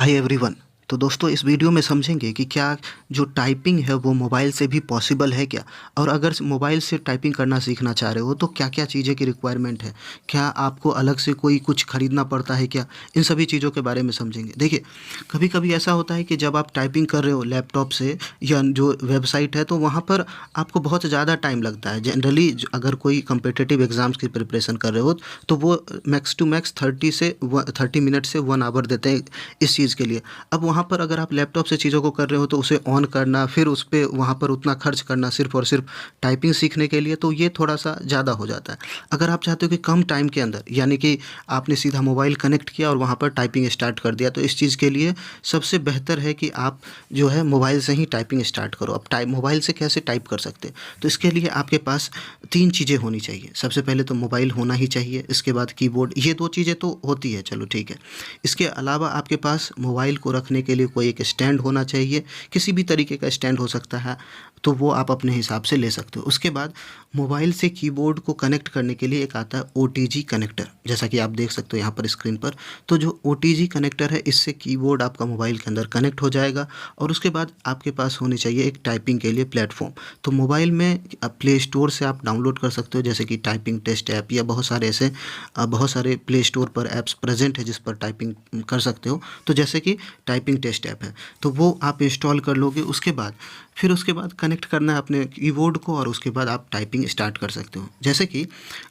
Hi everyone. तो दोस्तों इस वीडियो में समझेंगे कि क्या जो टाइपिंग है वो मोबाइल से भी पॉसिबल है क्या? और अगर मोबाइल से टाइपिंग करना सीखना चाह रहे हो तो क्या-क्या चीज़ें की रिक्वायरमेंट है? क्या आपको अलग से कोई कुछ खरीदना पड़ता है क्या? इन सभी चीज़ों के बारे में समझेंगे। देखिए, कभी-कभी ऐसा होता है कि जब आप टाइपिंग कर रहे हो लैपटॉप से या जो वेबसाइट है तो वहाँ पर आपको बहुत ज़्यादा टाइम लगता है। जनरली अगर कोई कॉम्पिटिटिव एग्ज़ाम्स की प्रिपरेशन कर रहे हो तो वो मैक्स टू मैक्स 30 मिनट से 1 आवर देते हैं इस चीज़ के लिए। अब वहाँ पर अगर आप लैपटॉप से चीज़ों को कर रहे हो तो उसे ऑन करना, फिर उस पे वहाँ पर उतना खर्च करना सिर्फ़ और सिर्फ़ टाइपिंग सीखने के लिए, तो ये थोड़ा-सा ज़्यादा हो जाता है। अगर आप चाहते हो कि कम टाइम के अंदर, यानी कि आपने सीधा मोबाइल कनेक्ट किया और वहाँ पर टाइपिंग स्टार्ट कर दिया, तो इस चीज़ के लिए सबसे बेहतर है कि आप जो है मोबाइल से ही टाइपिंग स्टार्ट करो। अब मोबाइल से कैसे टाइप कर सकते हैं? तो इसके लिए आपके पास 3 चीज़ें होनी चाहिए। सबसे पहले तो मोबाइल होना ही चाहिए, इसके बाद कीबोर्ड, ये 2 चीज़ें तो होती है, चलो ठीक है। इसके अलावा आपके पास मोबाइल को रखने के लिए कोई एक स्टैंड होना चाहिए, किसी भी तरीके का स्टैंड हो सकता है, तो वो आप अपने हिसाब से ले सकते हो। उसके बाद मोबाइल से कीबोर्ड को कनेक्ट करने के लिए एक आता है ओटीजी कनेक्टर, जैसा कि आप देख सकते हो यहाँ पर स्क्रीन पर। तो जो ओटीजी कनेक्टर है, इससे कीबोर्ड आपका मोबाइल के अंदर कनेक्ट हो जाएगा और उसके बाद आपके पास होनी चाहिए एक टाइपिंग के लिए प्लेटफ़ॉर्म। तो मोबाइल में प्ले स्टोर से आप डाउनलोड कर सकते हो, जैसे कि टाइपिंग टेस्ट ऐप या बहुत सारे ऐसे बहुत सारे प्ले स्टोर पर ऐप्स प्रेज़ेंट है जिस पर टाइपिंग कर सकते हो। तो जैसे कि टाइपिंग टेस्ट ऐप है, तो वो आप इंस्टॉल कर लोगे। उसके बाद कनेक्ट करना है अपने कीबोर्ड को और उसके बाद आप टाइपिंग स्टार्ट कर सकते हो। जैसे कि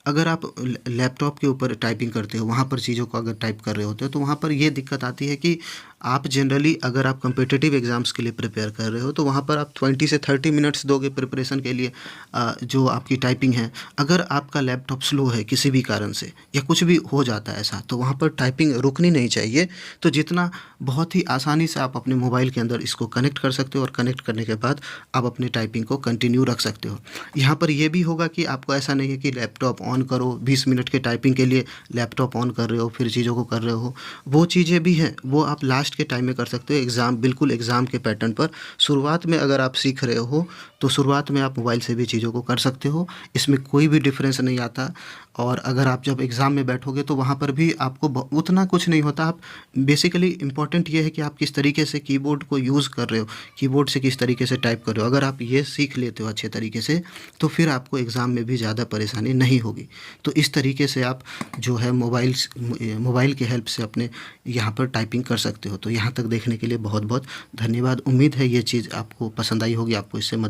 अगर आप लैपटॉप के ऊपर टाइपिंग करते हो, वहाँ पर चीज़ों को अगर टाइप कर रहे होते हो, तो वहाँ पर ये दिक्कत आती है कि आप जनरली अगर आप कॉम्पिटिटिव एग्ज़ाम्स के लिए प्रिपेयर कर रहे हो, तो वहाँ पर आप 20 से 30 मिनट्स दोगे प्रिपरेशन के लिए। जो आपकी टाइपिंग है, अगर आपका लैपटॉप स्लो है किसी भी कारण से या कुछ भी हो जाता है ऐसा, तो वहाँ पर टाइपिंग रुकनी नहीं चाहिए। तो जितना बहुत ही आसानी से आप अपने मोबाइल के अंदर इसको कनेक्ट कर सकते हो और कनेक्ट करने के बाद आप अपनी टाइपिंग को कंटिन्यू रख सकते हो। यहाँ पर ये भी होगा कि आपको ऐसा नहीं है कि लैपटॉप ऑन करो, 20 मिनट के टाइपिंग के लिए लैपटॉप ऑन कर रहे हो, फिर चीज़ों को कर रहे हो। वो चीज़ें भी हैं, वो आप लास्ट के टाइम में कर सकते हो, बिल्कुल एग्ज़ाम के पैटर्न पर। शुरुआत में अगर आप सीख रहे हो, तो शुरुआत में आप मोबाइल से भी चीज़ों को कर सकते हो, इसमें कोई भी डिफ़रेंस नहीं आता। और अगर आप जब एग्ज़ाम में बैठोगे तो वहाँ पर भी आपको उतना कुछ नहीं होता। आप बेसिकली इम्पोर्टेंट ये है कि आप किस तरीके से कीबोर्ड को यूज़ कर रहे हो, कीबोर्ड से किस तरीके से टाइप कर रहे हो। अगर आप ये सीख लेते हो अच्छे तरीके से, तो फिर आपको एग्ज़ाम में भी ज़्यादा परेशानी नहीं होगी। तो इस तरीके से आप जो है मोबाइल की हेल्प से अपने यहाँ पर टाइपिंग कर सकते हो। तो यहाँ तक देखने के लिए बहुत-बहुत धन्यवाद। उम्मीद है ये चीज़ आपको पसंद आई होगी, आपको इससे मदद